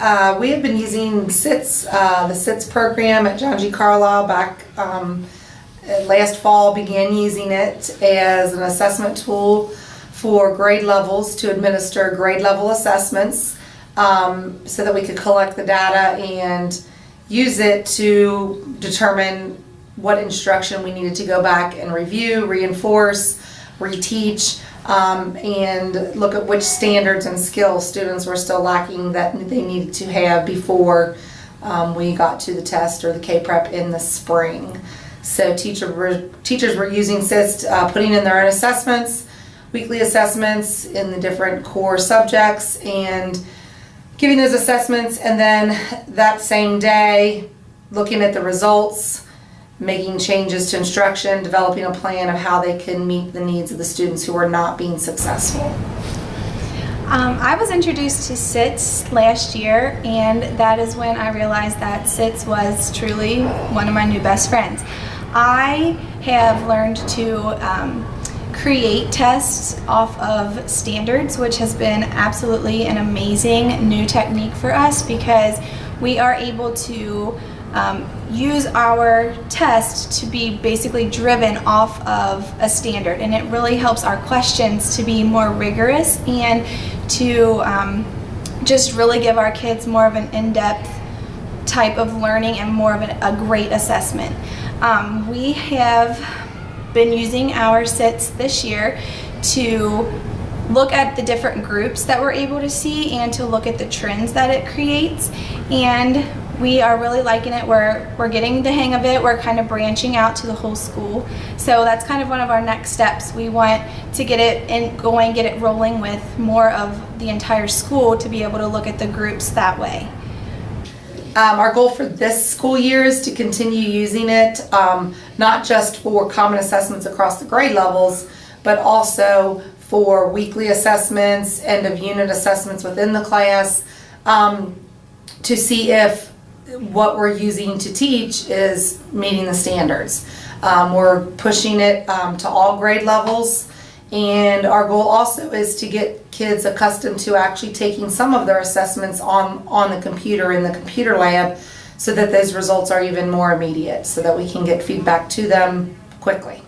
We have been using CIITS, the CIITS program at John G. Carlisle back last fall, began using it as an assessment tool for grade levels to administer grade level assessments so that we could collect the data and use it to determine what instruction we needed to go back and review, reinforce, reteach, and look at which standards and skills students were still lacking that they needed to have before we got to the test or the K-Prep in the spring. So teachers were using CIITS, putting in their own assessments, weekly assessments in the different core subjects, and giving those assessments, and then that same day looking at the results, making changes to instruction, developing a plan of how they can meet the needs of the students who are not being successful. I was introduced to CIITS last year, and that is when I realized that CIITS was truly one of my new best friends. I have learned to create tests off of standards, which has been absolutely an amazing new technique for us because we are able to use our test to be basically driven off of a standard, and it really helps our questions to be more rigorous and to just really give our kids more of an in-depth type of learning and more of a great assessment. We have been using our CIITS this year to look at the different groups that we're able to see and to look at the trends that it creates, and we are really liking it. We're getting the hang of it. We're kind of branching out to the whole school, so that's kind of one of our next steps. We want to get it going, get it rolling with more of the entire school to be able to look at the groups that way. Our goal for this school year is to continue using it, not just for common assessments across the grade levels, but also for weekly assessments, end of unit assessments within the class, to see if what we're using to teach is meeting the standards. We're pushing it to all grade levels, and our goal also is to get kids accustomed to actually taking some of their assessments on the computer in the computer lab so that those results are even more immediate so that we can get feedback to them quickly.